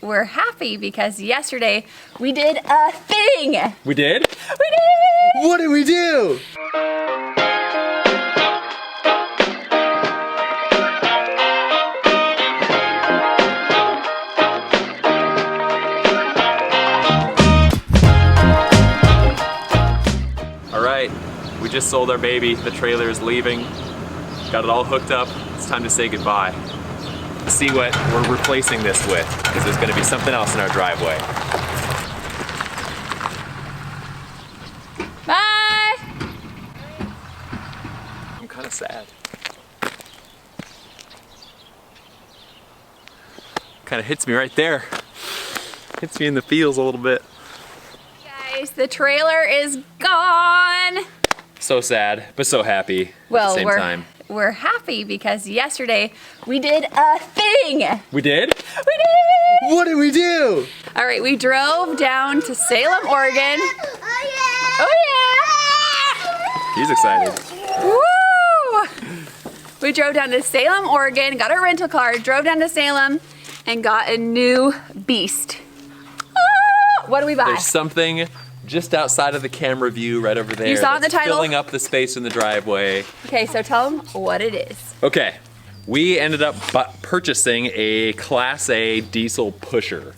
we're happy because yesterday we did a thing. We did? We did! What did we do? All right, we just sold our baby. The trailer is leaving. Got it all hooked up. It's time to say goodbye. See what we're replacing this with, because there's gonna be something else in our driveway. Bye! I'm kind of sad. Kind of hits me right there. Hits me in the feels a little bit. Guys, the trailer is gone. So sad, but so happy at the same time. We're happy because yesterday we did a thing. We did? We did! What did we do? All right, we drove down to Salem, Oregon. Oh yeah! He's excited. Woo! We drove down to Salem, Oregon, got a rental car, drove down to Salem, and got a new beast. Ah! What do we buy? There's something just outside of the camera view right over there. You saw it in the title? Filling up the space in the driveway. Okay, so tell them what it is. Okay, we ended up purchasing a Class A diesel pusher.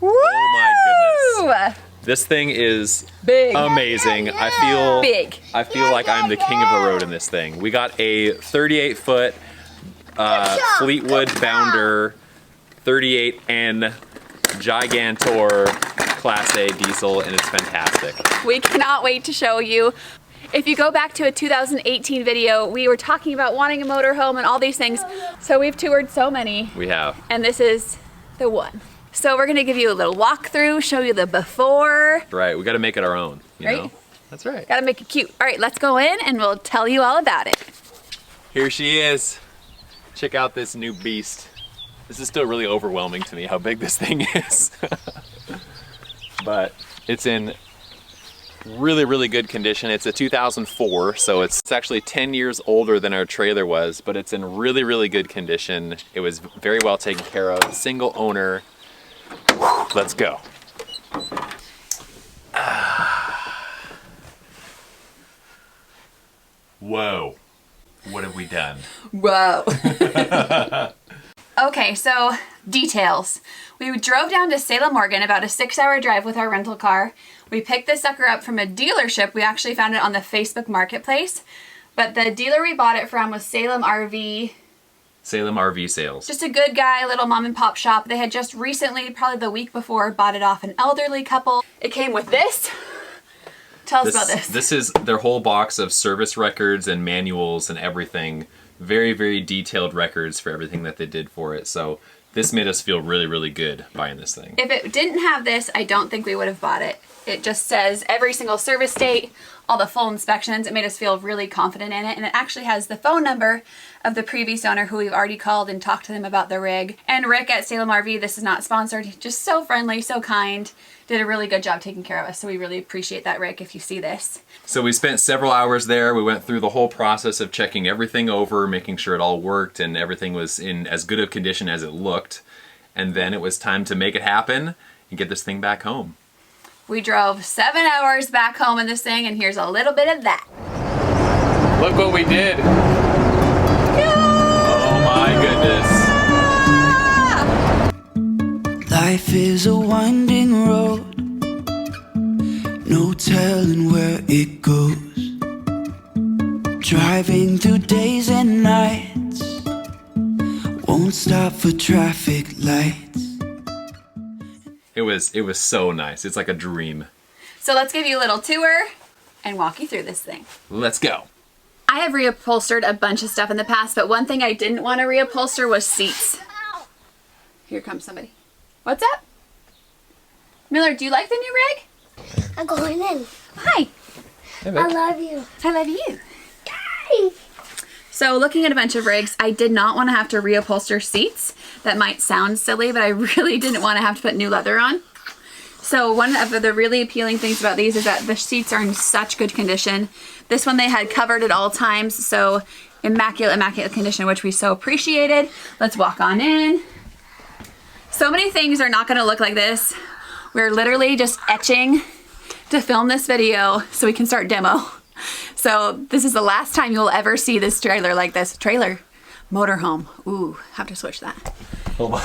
Woo! Oh my goodness. This thing is Big. Amazing. I feel like I'm the king of the road in this thing. We got a 38-foot Fleetwood Bounder 38N Gigantor Class A diesel, and it's fantastic. We cannot wait to show you. If you go back to a 2018 video, we were talking about wanting a motorhome and all these things. So we've toured so many. We have. And this is the one. So we're gonna give you a little walkthrough, show you the before. Right, we gotta make it our own, you Right? know? That's right. Gotta make it cute. All right, let's go in and we'll tell you all about it. Here she is. Check out this new beast. This is still really overwhelming to me how big this thing is. But it's in really, really good condition. It's a 2004, so it's actually 10 years older than our trailer was, but it's in really, really good condition. It was very well taken care of, single owner. Let's go. Whoa, what have we done? Whoa. Okay, so details. We drove down to Salem, Oregon, about a 6-hour drive with our rental car. We picked this sucker up from a dealership. We actually found it on the Facebook Marketplace, but the dealer we bought it from was Salem RV. Salem RV Sales. Just a good guy, little mom and pop shop. They had just recently, probably the week before, bought it off an elderly couple. It came with this. Tell us about this. This is their whole box of service records and manuals and everything. Very, very detailed records for everything that they did for it. So this made us feel really, really good buying this thing. If it didn't have this, I don't think we would have bought it. It just says every single service date, all the full inspections. It made us feel really confident in it. And it actually has the phone number of the previous owner who we've already called and talked to them about the rig. And Rick at Salem RV, this is not sponsored, just so friendly, so kind. Did a really good job taking care of us. So we really appreciate that, Rick, if you see this. So we spent several hours there. We went through the whole process of checking everything over, making sure it all worked and everything was in as good of condition as it looked. And then it was time to make it happen and get this thing back home. We drove 7 hours back home in this thing, and here's a little bit of that. Look what we did. Yeah! Oh my goodness. Life is a winding road, no telling where it goes. Driving through days and nights, won't stop for traffic lights. It was so nice. It's like a dream. So let's give you a little tour and walk you through this thing. Let's go. I have reupholstered a bunch of stuff in the past, but one thing I didn't want to reupholster was seats. Here comes somebody. What's up? Miller, do you like the new rig? I'm going in. Hi. Hey, I love you. I love you. Yay! So looking at a bunch of rigs, I did not want to have to reupholster seats. That might sound silly, but I really didn't want to have to put new leather on. So one of the really appealing things about these is that the seats are in such good condition. This one they had covered at all times, so immaculate condition, which we so appreciated. Let's walk on in. So many things are not gonna look like this. We're literally just etching to film this video so we can start demo. So this is the last time you'll ever see this trailer like this. Trailer, motorhome. Ooh, have to switch that. Hold on.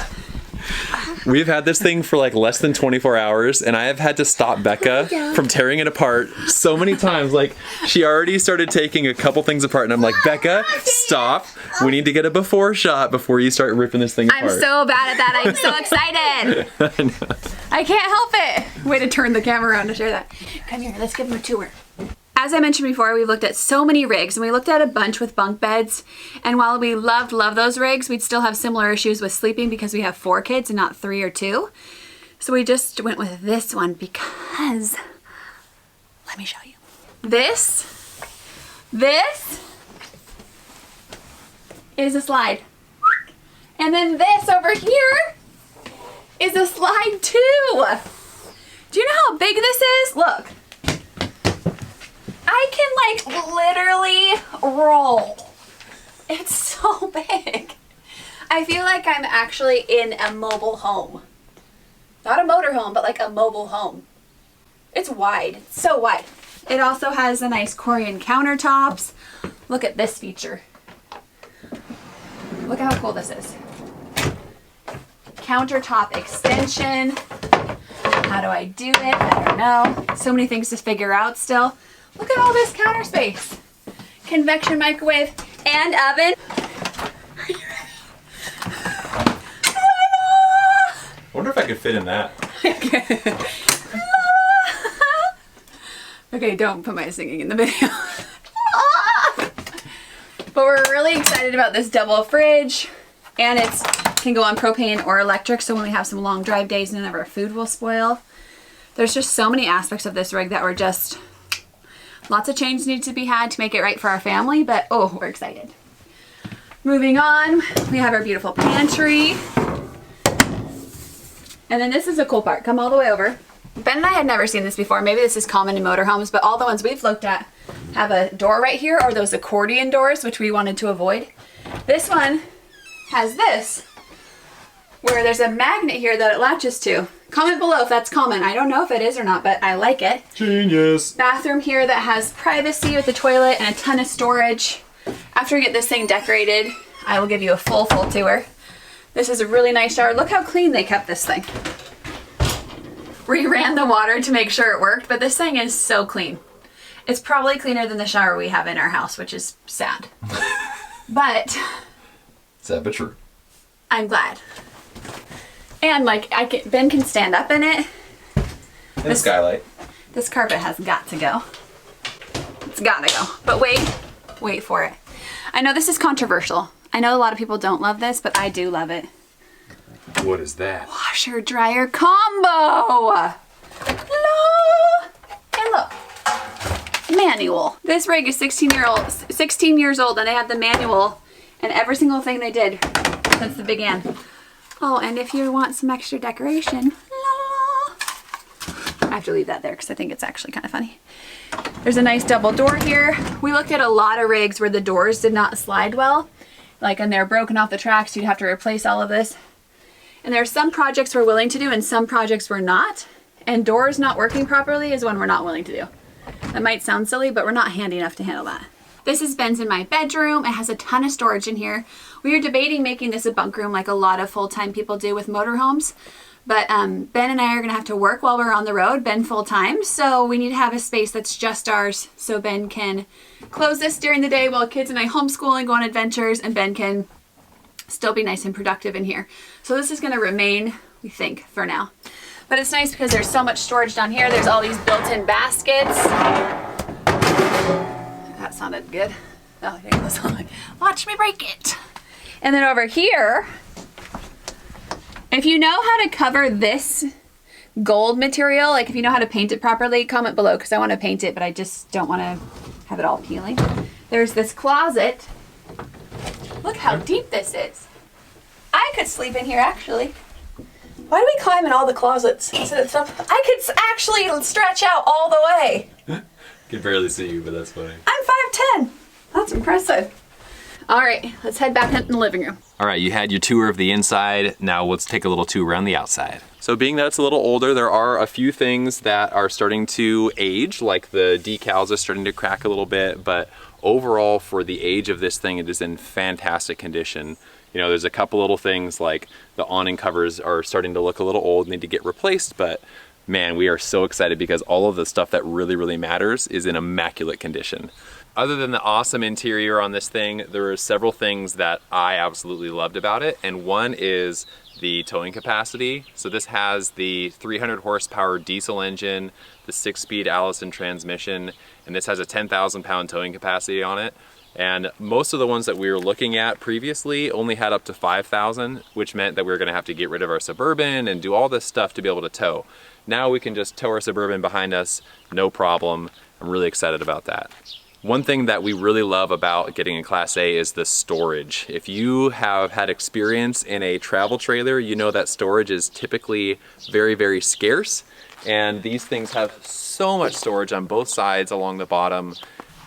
We've had this thing for like less than 24 hours and I have had to stop Becca from tearing it apart so many times. Like she already started taking a couple things apart and I'm like, Becca, stop. We need to get a before shot before you start ripping this thing apart. I'm so bad at that. I'm so excited. I can't help it. Way to turn the camera around to share that. Come here, let's give them a tour. As I mentioned before, we've looked at so many rigs and we looked at a bunch with bunk beds. And while we love those rigs, we'd still have similar issues with sleeping because we have 4 kids and not 3 or 2. So we just went with this one because, let me show you. This is a slide. And then this over here is a slide too. Do you know how big this is? Look. I can like literally roll. It's so big. I feel like I'm actually in a mobile home. Not a motorhome, but like a mobile home. It's wide, it's so wide. It also has a nice Corian countertops. Look at this feature. Look how cool this is. Countertop extension. How do I do it? I don't know. So many things to figure out still. Look at all this counter space. Convection microwave and oven. Are you ready? I wonder if I could fit in that. Okay, don't put my singing in the video. But we're really excited about this double fridge, and it can go on propane or electric, so when we have some long drive days, none of our food will spoil. There's just so many aspects of this rig that were just, lots of change needs to be had to make it right for our family, but oh, we're excited. Moving on, we have our beautiful pantry. And then this is a cool part. Come all the way over. Ben and I had never seen this before. Maybe this is common in motorhomes, but all the ones we've looked at have a door right here, or those accordion doors, which we wanted to avoid. This one has this, where there's a magnet here that it latches to. Comment below if that's common. I don't know if it is or not, but I like it. Genius. Bathroom here that has privacy with the toilet and a ton of storage. After we get this thing decorated, I will give you a full tour. This is a really nice shower. Look how clean they kept this thing. We ran the water to make sure it worked, but this thing is so clean. It's probably cleaner than the shower we have in our house, which is sad. But sad but true. I'm glad. And like Ben can stand up in it. And the skylight. This carpet has got to go. It's gotta go. But wait for it. I know this is controversial. I know a lot of people don't love this, but I do love it. What is that? Washer dryer combo. Hello. And look. Manual. This rig is 16 years old, and they have the manual and every single thing they did since it began. Oh, and if you want some extra decoration, I have to leave that there because I think it's actually kind of funny. There's a nice double door here. We looked at a lot of rigs where the doors did not slide well, like, and they're broken off the tracks. You'd have to replace all of this. And there are some projects we're willing to do and some projects we're not. And doors not working properly is one we're not willing to do. That might sound silly, but we're not handy enough to handle that. This is Ben's in my bedroom. It has a ton of storage in here. We were debating making this a bunk room like a lot of full-time people do with motorhomes. But Ben and I are gonna have to work while we're on the road, Ben full-time. So we need to have a space that's just ours so Ben can close this during the day while kids and I homeschool and go on adventures, and Ben can still be nice and productive in here. So this is gonna remain, we think, for now. But it's nice because there's so much storage down here. There's all these built-in baskets. That sounded good. Oh, there it goes. Watch me break it. And then over here, if you know how to cover this gold material, like if you know how to paint it properly, comment below because I want to paint it, but I just don't want to have it all peeling. There's this closet. Look how deep this is. I could sleep in here actually. Why do we climb in all the closets instead of stuff? I could actually stretch out all the way. Can barely see you, but that's funny. I'm 5'10". That's impressive. All right, let's head back in the living room. All right, you had your tour of the inside. Now let's take a little tour around the outside. So being that it's a little older, there are a few things that are starting to age, like the decals are starting to crack a little bit, but overall for the age of this thing, it is in fantastic condition. You know, there's a couple little things like the awning covers are starting to look a little old, need to get replaced, but man, we are so excited because all of the stuff that really matters is in immaculate condition. Other than the awesome interior on this thing, there are several things that I absolutely loved about it, and one is the towing capacity. So this has the 300 horsepower diesel engine, the 6-speed Allison transmission, and this has a 10,000 pound towing capacity on it. And most of the ones that we were looking at previously only had up to 5,000, which meant that we were gonna have to get rid of our Suburban and do all this stuff to be able to tow. Now we can just tow our Suburban behind us, no problem. I'm really excited about that. One thing that we really love about getting a Class A is the storage. If you have had experience in a travel trailer, you know that storage is typically very scarce. And these things have so much storage on both sides along the bottom.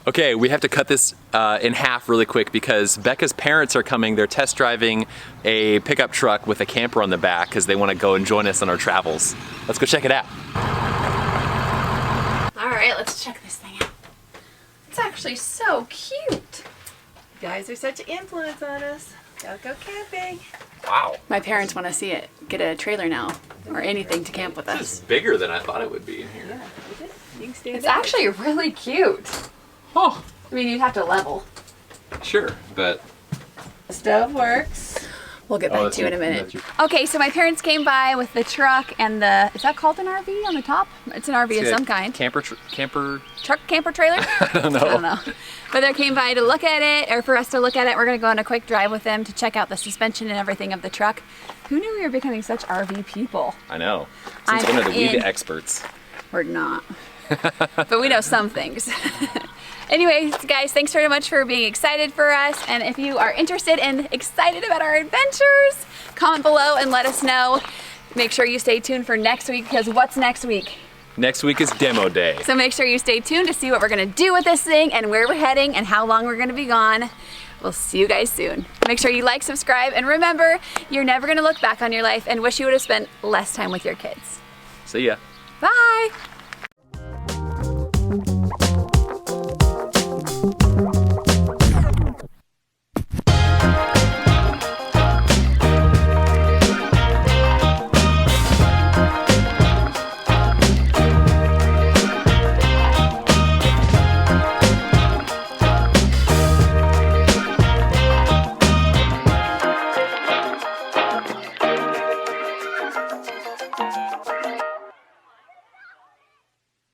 Okay, we have to cut this in half really quick because Becca's parents are coming. They're test driving a pickup truck with a camper on the back because they want to go and join us on our travels. Let's go check it out. All right, let's check this thing out. It's actually so cute. You guys are such an influence on us. Go camping. Wow. My parents want to see it. Get a trailer now or anything to camp with This us. is bigger than I thought it would be in here. You can stand It's up. actually really cute. Oh, I mean, you'd have to level. sure, but The stove works. We'll get back to you in a minute. that's your- Okay, so my parents came by with the truck and the, is that called an RV on the top? It's an RV of some kind. Camper. Truck, camper, trailer? I don't know. I don't know. But they came by to look at it, or for us to look at it. We're gonna go on a quick drive with them to check out the suspension and everything of the truck. Who knew we were becoming such RV people? I know. Since I'm when are we in. the experts? We're not. But we know some things. Anyways, guys, thanks very much for being excited for us. And if you are interested and excited about our adventures, comment below and let us know. Make sure you stay tuned for next week, because what's next week? Next week is demo day. So make sure you stay tuned to see what we're gonna do with this thing and where we're heading and how long we're gonna be gone. We'll see you guys soon. Make sure you like, subscribe, and remember, you're never gonna look back on your life and wish you would have spent less time with your kids. See ya. Bye.